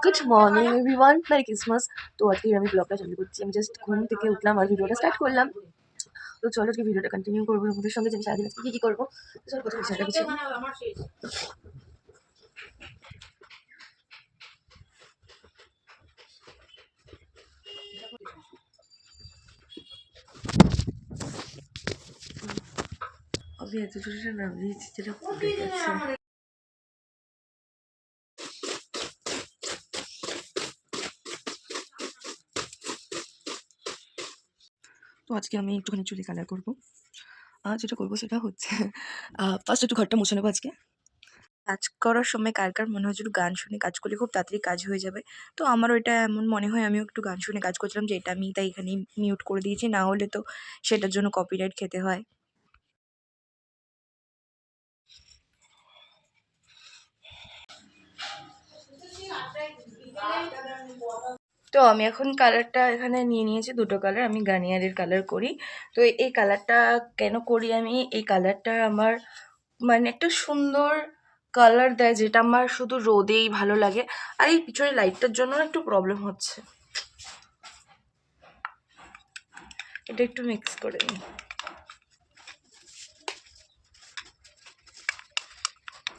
Good morning everyone, merry Christmas. তো আজকে আমি ব্লগটা চালু করছি। আমি জাস্ট ঘুম থেকে উঠলাম আর ভিডিওটা স্টার্ট করলাম। তো চলো আজকে ভিডিওটা কন্টিনিউ করবো তোমাদের সঙ্গে, যে আমি সারাদিন আজকে কী কী করবো। তো চলো প্রথমে বিছানাটা গুছিয়ে নিই। আমি এত জোরে নামিয়েছি যেটা ফুটে গেছে। তো আজকে আমি একটুখানি চুলে কালার করবো। যেটা করবো সেটা হচ্ছে ফার্স্ট একটু ঘরটা মুছে নেবো আজকে। কাজ করার সময় কার কার মনে হয় একটু গান শুনে কাজ করলে খুব তাড়াতাড়ি কাজ হয়ে যাবে। তো আমারও এটা এমন মনে হয়, আমিও একটু গান শুনে কাজ করছিলাম, যে এটা আমি তাই এখানেই মিউট করে দিয়েছি, না হলে তো সেটার জন্য কপিরাইট খেতে হয়। তো আমি এখন কালারটা এখানে নিয়ে নিয়েছি, দুটো কালার। আমি গার্নিয়ারের কালার করি। তো এই কালারটা কেন করি আমি, এই কালারটা আমার মানে একটা সুন্দর কালার দেয়, যেটা আমার শুধু রোদেই ভালো লাগে। আর এই পিছনে লাইটটার জন্য একটু প্রবলেম হচ্ছে, এটা একটু মিক্স করে নিই।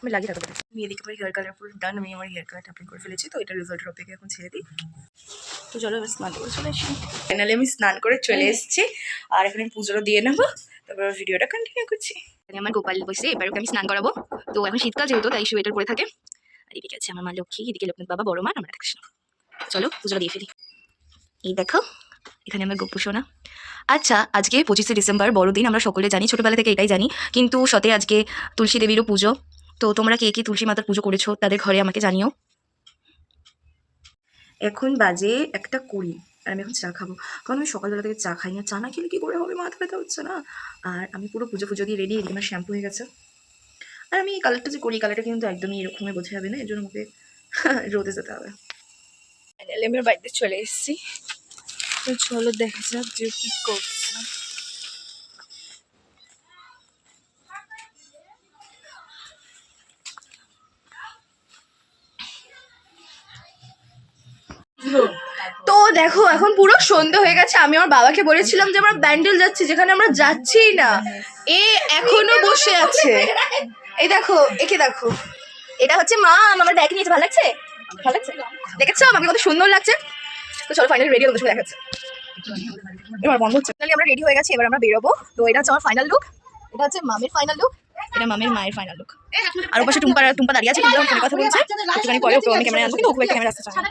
আমি লাগিয়ে থাকতে পারি। আমি এদিকে আমার হেয়ার কালার পুরো ডান, আমি আমার হেয়ার কালারটা অ্যাপ্লাই করে ফেলেছি। তো এটা রেজাল্টের অপেক্ষা এখন ছেড়ে দিই। তো চলো আমি স্নান করে চলে আসি। ফাইনালি আমি স্নান করে চলে এসেছি, আর এখন আমি পুজোটা দিয়ে নেবো, তারপর ভিডিওটা কন্টিনিউ করছি। আমার গোপাল বসে, এবার ওকে আমি স্নান করাবো। তো এখন শীতকাল যেহেতু, তাই সোয়েটার পরে থাকে। আর এদিকে আছে আমার মা লক্ষ্মী, এদিকে লোকনাথ বাবা, বড় মা, আমরা কৃষ্ণ। চলো পুজোটা দিয়ে ফেলি। এই দেখো, এখানে আমার গোপু সোনা। আচ্ছা, আজকে 25শে ডিসেম্বর, বড়দিন, আমরা সকলে জানি, ছোটোবেলা থেকে এটাই জানি। কিন্তু সতে আজকে তুলসী দেবীরও পুজো। তো তোমরা কে কে তুলসী মাতার পুজো করেছো তাদের ঘরে আমাকে জানিও। এখন বাজে 1:20, আর আমি এখন চা খাবো, কারণ আমি সকালবেলা থেকে চা খাই না। চা না খেলে কী করে হবে, মাথা ব্যথা হচ্ছে না। আর আমি পুরো পুজো পুজো দিয়ে রেডি, এদিকে আমার শ্যাম্পু হয়ে গেছে। আর আমি এই কালারটা যে করি, কালারটা কিন্তু একদমই এরকমই বোঝা যাবে না, এর জন্য আমাকে রোদে যেতে হবে। ফাইনালি আমি বাড়িতে চলে এসেছি। তো চলো দেখা যাক যে কী করছে। তো দেখো, এখন পুরো সন্ধ্যে হয়ে গেছে। আমি আমার বাবাকে বলেছিলাম যে আমরা ব্যান্ডেল যাচ্ছি, যেখানে আমরা যাচ্ছিই না। এ এখনো বসে আছে। এই দেখো, একে দেখো, এটা হচ্ছে মা আমার ব্যাগ নিয়েছে। ভালো লাগছে? ভালো লাগছে? দেখেছো আমাকে কত সুন্দর লাগছে? তো চলো ফাইনালি রেডি হতে দেখাচ্ছে। এবার বন্ধ হচ্ছে। ফাইনালি আমরা রেডি হয়ে গেছি, এবার আমরা বেরোবো। তো এটা হচ্ছে আমার ফাইনাল লুক, এটা হচ্ছে মামের ফাইনাল লুক, এটা মামের মায়ের ফাইনাল লুক। আর ওপাশে টুম্পা দাঁড়িয়ে আছে, কিন্তু ফোনে কথা বলছে। একটুখানি পরে ওকে আমি ক্যামেরা আনবো, কিন্তু ওকে ক্যামেরা আসতে চায় না।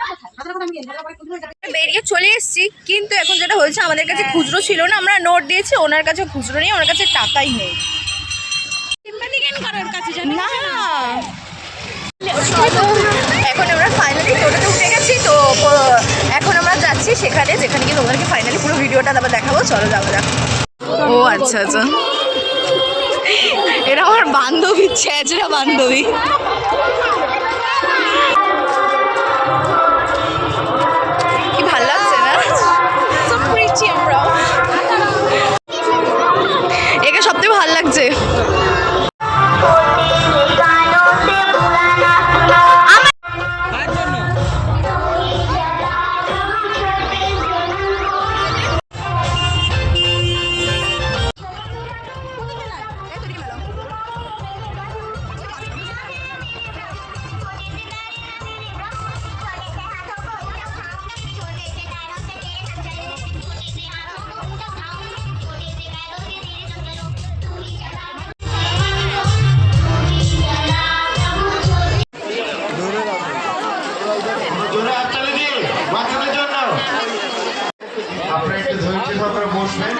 বেরিয়ে চলে এসেছি, কিন্তু এখন যেটা হয়েছে, আমাদের কাছে খুচরো ছিল না। আমরা নোট দিয়েছি, ওনার কাছে খুচরো নেই, ওনার কাছে টাকাই নেই। না, এখন আমরা ফাইনালি টোটোতে উঠে গেছি। তো এখন আমরা যাচ্ছি সেখানে, যেখানে গিয়ে তোমাদেরকে ফাইনালি পুরো ভিডিওটা তারপর দেখাবো। চলো যাবো যাক। ও আচ্ছা আচ্ছা, এটা আমার বান্ধবী, ছেঁচড়া বান্ধবী। কি ভাল লাগছে না? একে সবথেকে ভাল লাগছে। আপনারা একটু ধৈর্য সহকারে বসবেন।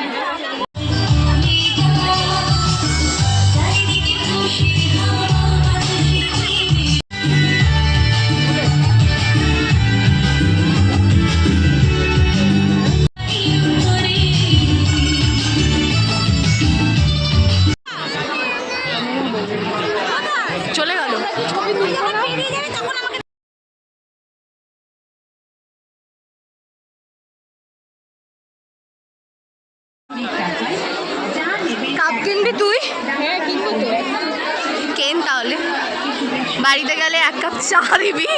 চলে গেল। কাপ কিনবি তুই? হ্যাঁ কিনবো তো। কেন তাহলে, বাড়িতে গেলে 1 কাপ চা দিবি।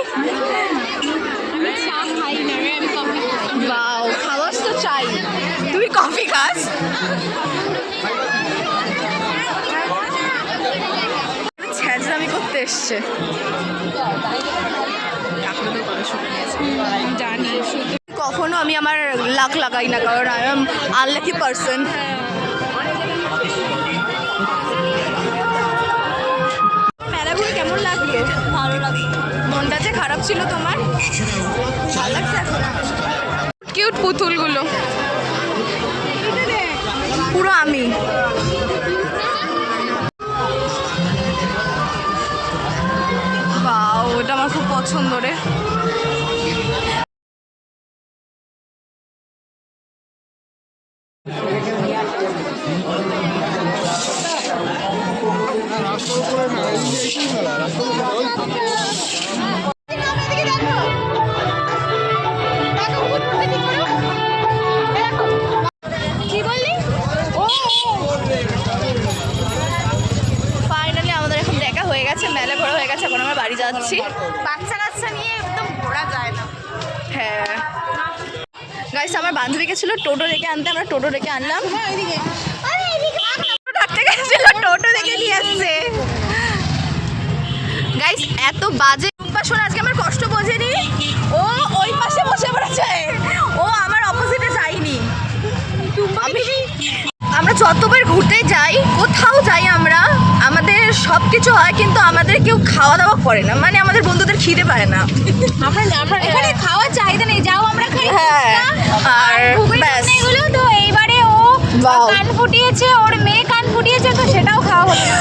এসছে। জানি কখনো আমি আমার লাক লাগাই না, কারণ আই এম আনলাকি পারসন। মেলা ঘুরে কেমন লাগলো? ভালো লাগলো। মনটা যে খারাপ ছিল তোমার, ভালো লাগছে এখন? কিউট পুতুলগুলো পুরো আমি। বাও, এটা আমার খুব পছন্দ রে। কি বললি? ফাইনালি আমাদের এখন দেখা হয়ে গেছে, মেলা ঘোরা হয়ে গেছে, এখন আমরা বাড়ি যাচ্ছি। বাচ্চা কাচ্চা নিয়ে একদম ঘোরা যায় না। হ্যাঁ গাইস, আমার বান্ধবীকে ছিল টোটো রেখে আনতে, আমরা টোটো রেখে আনলাম। ডাকতে গেছিল, টোটো রেখে নিয়ে আসছে। গাইস এত বাজে। টুম্পা শোন, আজকে আমার কষ্ট বোঝেনি, ও ওই পাশে বসে পড়েছে, ও আমার অপোজিটে যায়নি। আমরা যতবার ঘুরতে যাই, কোথাও যাই আমরা, আমাদের সব কিছু হয় কিন্তু আমাদের কেউ খাওয়া দাওয়া করে না, মানে আমাদের বন্ধুদের খিদে পায় না। আমরা এখানে খাওয়ার চাহিদা নেই, যাও আমরা খাই। হ্যাঁ, আর ব্যাস। এগুলো তো এইবারে ও কান ফুটিয়েছে, ওর মেয়ে কান ফুটিয়েছে, তো সেটাও খাওয়া হচ্ছে।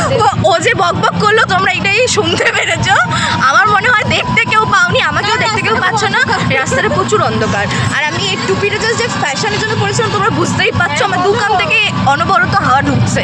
ও যে বক বক করলো, তোমরা এটাই শুনতে পেরেছো। আমার মনে হয় দেখতে কেউ পাওনি, আমাকেও দেখতে কেউ পাচ্ছ না, রাস্তাটা প্রচুর অন্ধকার। আর আমি এই টুপিটা যে ফ্যাশনের জন্য পরেছিলাম, তোমরা বুঝতেই পারছো আমার দোকান থেকে অনবরত হাওয়া ঢুকছে।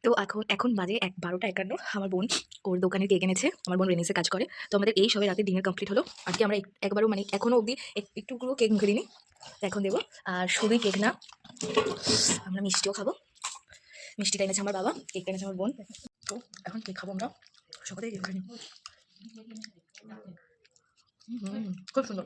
তো এখন বাজে 12:51। আমার বোন ওর দোকানে কেক এনেছে, আমার বোন রেনিসে কাজ করে, তো আমাদের এই সবে রাতে ডিনার কমপ্লিট হলো। আজকে আমরা একবারও মানে এখনও অবধি একটুকুও কেক মুখে দিইনি, এখন দেবো। আর শুধুই কেক না, আমরা মিষ্টিও খাবো। মিষ্টিটা এনেছে আমার বাবা, কেকটা এনেছে আমার বোন। তো এখন কেক খাবো আমরা, সকালে কেক খাইনি। খুব সুন্দর।